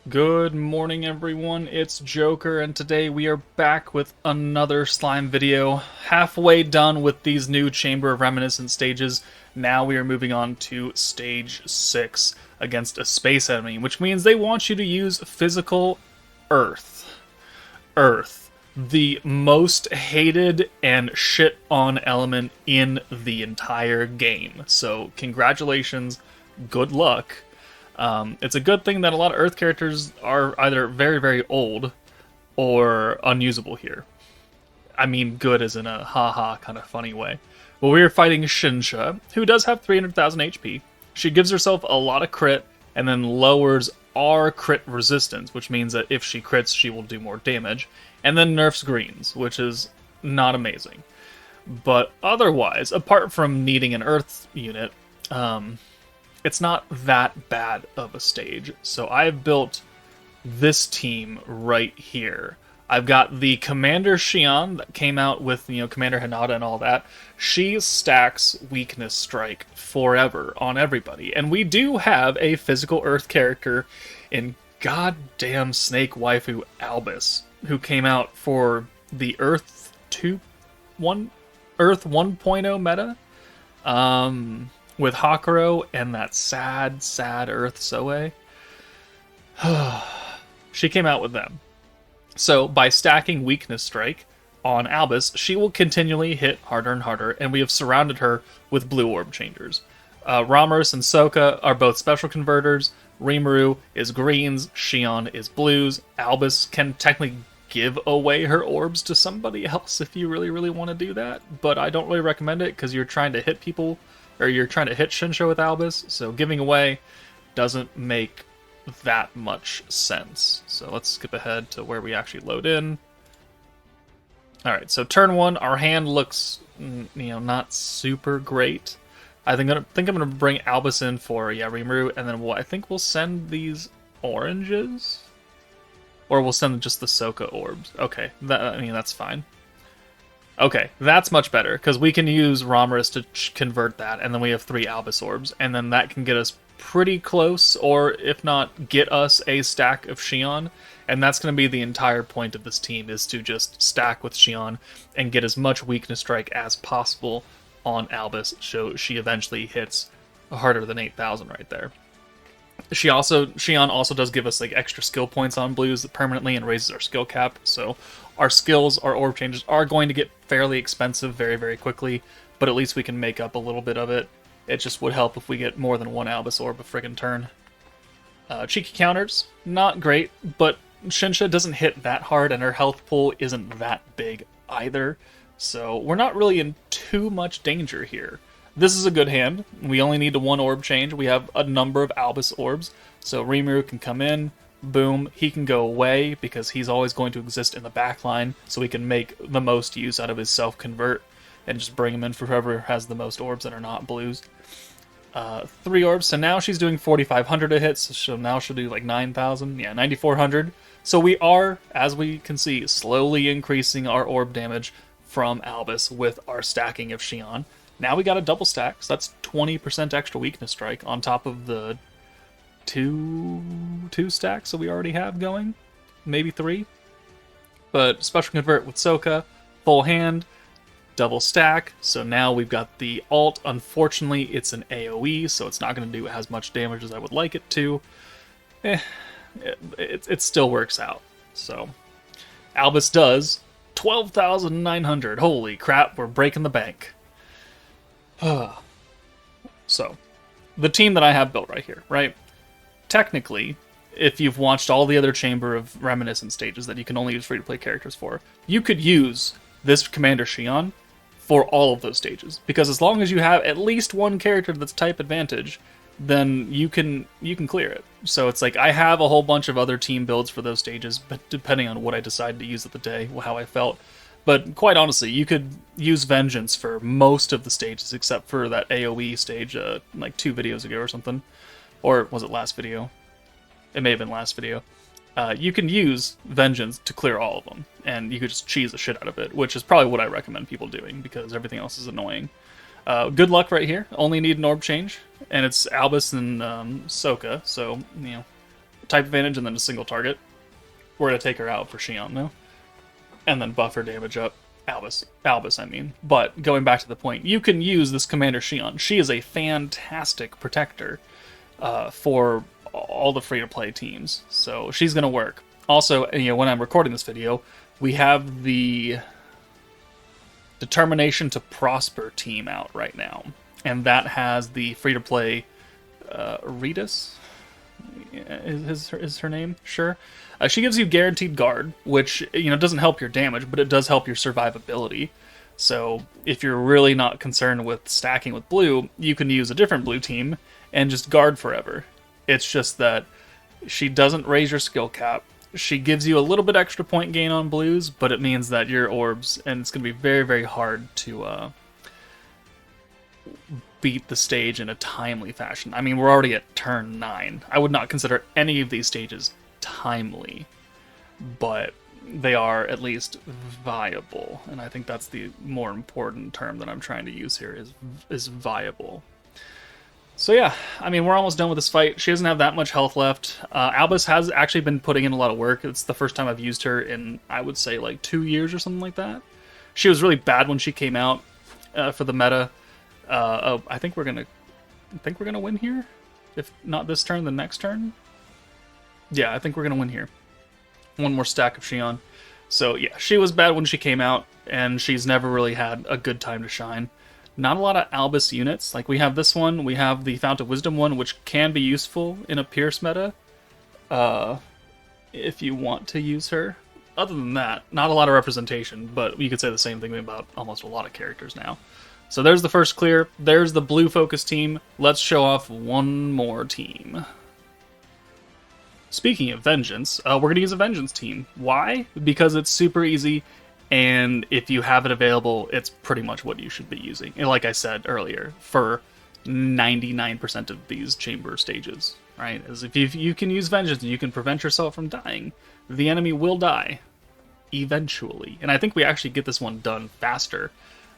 Good morning, everyone. It's Joker, and today we are back with another slime video. Halfway done with these new Chamber of Reminiscence stages. Now we are moving on to stage 6 against a space enemy, which means they want you to use physical Earth. Earth. The most hated and shit on element in the entire game. So, congratulations, good luck. It's a good thing that a lot of Earth characters are either very, very old or unusable here. I mean, good as in a haha kind of funny way. Well, we are fighting Shinsha, who does have 300,000 HP. She gives herself a lot of crit and then lowers our crit resistance, which means that if she crits, she will do more damage, and then nerfs greens, which is not amazing. But otherwise, apart from needing an Earth unit, it's not that bad of a stage. So I've built this team right here. I've got the Commander Shion that came out with, Commander Hinata and all that. She stacks Weakness Strike forever on everybody. And we do have a physical Earth character in goddamn Snake Waifu Albus, who came out for the Earth 1.0 meta. With Hakuro and that sad, sad Earth Soe. She came out with them. So, by stacking Weakness Strike on Albus, she will continually hit harder and harder, and we have surrounded her with Blue Orb Changers. RIMURU'S and Soka are both special converters. Rimuru is greens, Shion is blues. Albus can technically give away her orbs to somebody else if you really, really want to do that, but I don't really recommend it because you're trying to hit people, or you're trying to hit Shinsho with Albus, so giving away doesn't make that much sense. So let's skip ahead to where we actually load in. Alright, so turn 1, our hand looks, not super great. I think I'm gonna bring Albus in for, Rimuru, and then I think we'll send these oranges? Or we'll send just the Soka orbs. Okay, that's fine. Okay, that's much better, because we can use RIMURU'S to convert that, and then we have 3 Albus orbs, and then that can get us pretty close, or if not, get us a stack of Shion, and that's going to be the entire point of this team, is to just stack with Shion and get as much Weakness Strike as possible on Albus, so she eventually hits harder than 8,000 right there. Shion also does give us like extra skill points on blues permanently and raises our skill cap, so our skills, our orb changes are going to get fairly expensive very, very quickly, but at least we can make up a little bit of it. It just would help if we get more than 1 Albus orb a friggin' turn. Cheeky counters, not great, but Shinsha doesn't hit that hard and her health pool isn't that big either, so we're not really in too much danger here. This is a good hand. We only need 1 orb change. We have a number of Albus orbs, so Rimuru can come in, boom, he can go away because he's always going to exist in the back line, so we can make the most use out of his self-convert and just bring him in for whoever has the most orbs that are not blues. 3 orbs, so now she's doing 4,500 a hit, so now she'll do like 9,000, 9,400. So we are, as we can see, slowly increasing our orb damage from Albus with our stacking of Shion. Now we got a double stack, so that's 20% extra Weakness Strike on top of the two stacks that we already have going, maybe 3. But special convert with Soka, full hand, double stack. So now we've got the alt. Unfortunately, it's an AoE, so it's not going to do as much damage as I would like it to. It still works out. So Albus does 12,900. Holy crap! We're breaking the bank. So the team that I have built right here, right? Technically, if you've watched all the other Chamber of Reminiscence stages that you can only use free-to-play characters for, you could use this Commander Shion for all of those stages. Because as long as you have at least 1 character that's type advantage, then you can clear it. So it's like, I have a whole bunch of other team builds for those stages, but depending on what I decide to use at the day, how I felt. But quite honestly, you could use Vengeance for most of the stages, except for that AoE stage, like 2 videos ago or something. Or was it last video? It may have been last video. You can use Vengeance to clear all of them, and you could just cheese the shit out of it, which is probably what I recommend people doing, because everything else is annoying. Good luck right here. Only need an orb change, and it's Albus and Soka, so, type advantage and then a single target. We're going to take her out for Shion now. And then buff her damage up. Albus, I mean. But going back to the point, you can use this Commander Shion. She is a fantastic protector for all the free-to-play teams. So she's going to work. Also, when I'm recording this video, we have the Determination to Prosper team out right now. And that has the free-to-play Ritas, is her name? Sure. She gives you guaranteed guard, which doesn't help your damage, but it does help your survivability. So if you're really not concerned with stacking with blue, you can use a different blue team and just guard forever. It's just that she doesn't raise your skill cap. She gives you a little bit extra point gain on blues, but it means that your orbs, and it's going to be very, very hard to beat the stage in a timely fashion. I mean, we're already at turn 9. I would not consider any of these stages timely, but they are at least viable, and I think that's the more important term that I'm trying to use here is viable. So yeah, I mean, we're almost done with this fight. She doesn't have that much health left. Albus has actually been putting in a lot of work. It's the first time I've used her in, I would say, like 2 years or something like that. She was really bad when she came out for the meta. I think we're gonna win here. If not this turn, the next turn. Yeah, I think we're gonna win here. One more stack of Shion. So yeah, she was bad when she came out, and she's never really had a good time to shine. Not a lot of Albus units. Like, we have this one, we have the Fount of Wisdom one, which can be useful in a Pierce meta, if you want to use her. Other than that, not a lot of representation, but you could say the same thing about almost a lot of characters now. So there's the first clear, there's the blue focus team. Let's show off one more team. Speaking of Vengeance, we're going to use a Vengeance team. Why? Because it's super easy, and if you have it available, it's pretty much what you should be using. And like I said earlier, for 99% of these chamber stages, right? As if you can use Vengeance and you can prevent yourself from dying, the enemy will die eventually. And I think we actually get this one done faster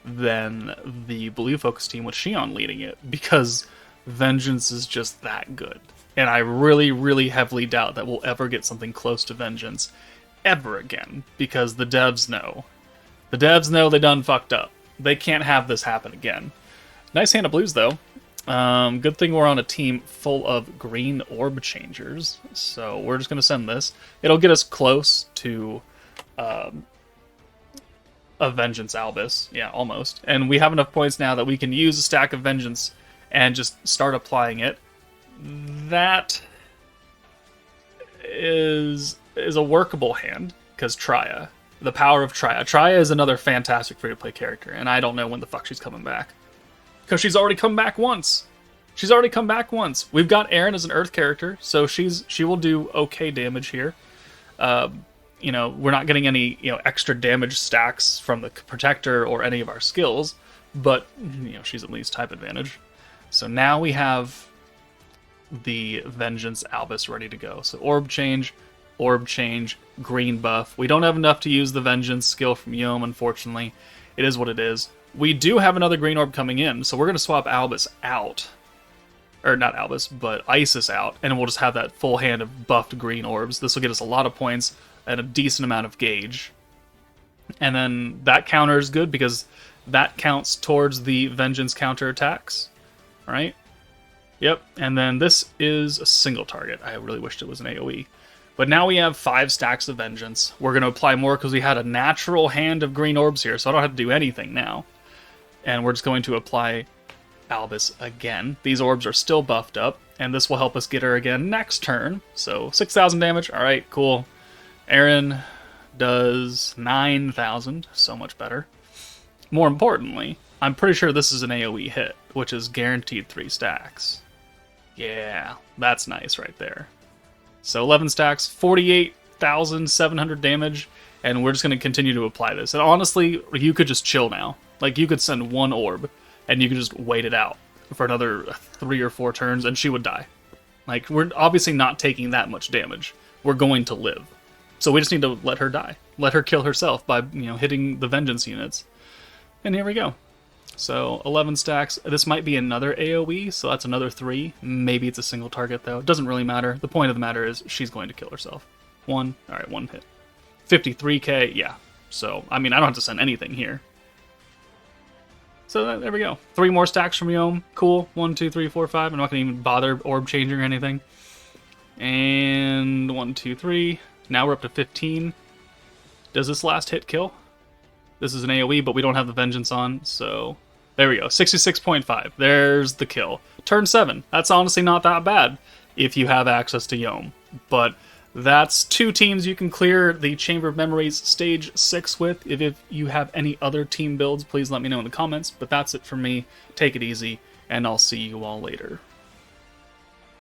than the blue focus team with Shion leading it, because Vengeance is just that good. And I really, really heavily doubt that we'll ever get something close to Vengeance ever again, because the devs know. The devs know they done fucked up. They can't have this happen again. Nice hand of blues, though. Good thing we're on a team full of green orb changers, so we're just going to send this. It'll get us close to a Vengeance Albus. Yeah, almost. And we have enough points now that we can use a stack of Vengeance and just start applying it. That is a workable hand, because Traya. The power of Traya. Traya is another fantastic free-to-play character, and I don't know when the fuck she's coming back. Because she's already come back once. She's already come back once. We've got Aaron as an Earth character, so she will do okay damage here. We're not getting any extra damage stacks from the Protector or any of our skills, but she's at least type advantage. So now we have the Vengeance Albus ready to go. So orb change, green buff. We don't have enough to use the Vengeance skill from Yom, unfortunately. It is what it is. We do have another green orb coming in, so we're going to swap Albus out. Or not Albus, but Isis out, and we'll just have that full hand of buffed green orbs. This will get us a lot of points and a decent amount of gauge. And then that counter is good, because that counts towards the Vengeance counter attacks. Right? Yep, and then this is a single target. I really wished it was an AoE. But now we have 5 stacks of Vengeance. We're going to apply more because we had a natural hand of green orbs here, so I don't have to do anything now. And we're just going to apply Albus again. These orbs are still buffed up, and this will help us get her again next turn. So 6,000 damage. Alright, cool. Aaron does 9,000. So much better. More importantly, I'm pretty sure this is an AoE hit, which is guaranteed 3 stacks. Yeah, that's nice right there. So 11 stacks, 48,700 damage, and we're just going to continue to apply this. And honestly, you could just chill now. Like, you could send one orb, and you could just wait it out for another 3 or 4 turns, and she would die. Like, we're obviously not taking that much damage. We're going to live. So we just need to let her die. Let her kill herself by, hitting the Vengeance units. And here we go. So 11 stacks. This might be another AoE, so that's another 3. Maybe it's a single target, though. It doesn't really matter. The point of the matter is she's going to kill herself. 1. Alright, 1 hit. 53k, yeah. So, I mean, I don't have to send anything here. So there we go. 3 more stacks from Yom. Cool. 1, 2, 3, 4, 5. I'm not going to even bother orb changing or anything. And 1, 2, 3. Now we're up to 15. Does this last hit kill? This is an AoE, but we don't have the Vengeance on, so... There we go. 66.5. There's the kill. Turn 7. That's honestly not that bad if you have access to Yom. But that's 2 teams you can clear the Chamber of Memories Stage 6 with. If you have any other team builds, please let me know in the comments. But that's it for me. Take it easy, and I'll see you all later.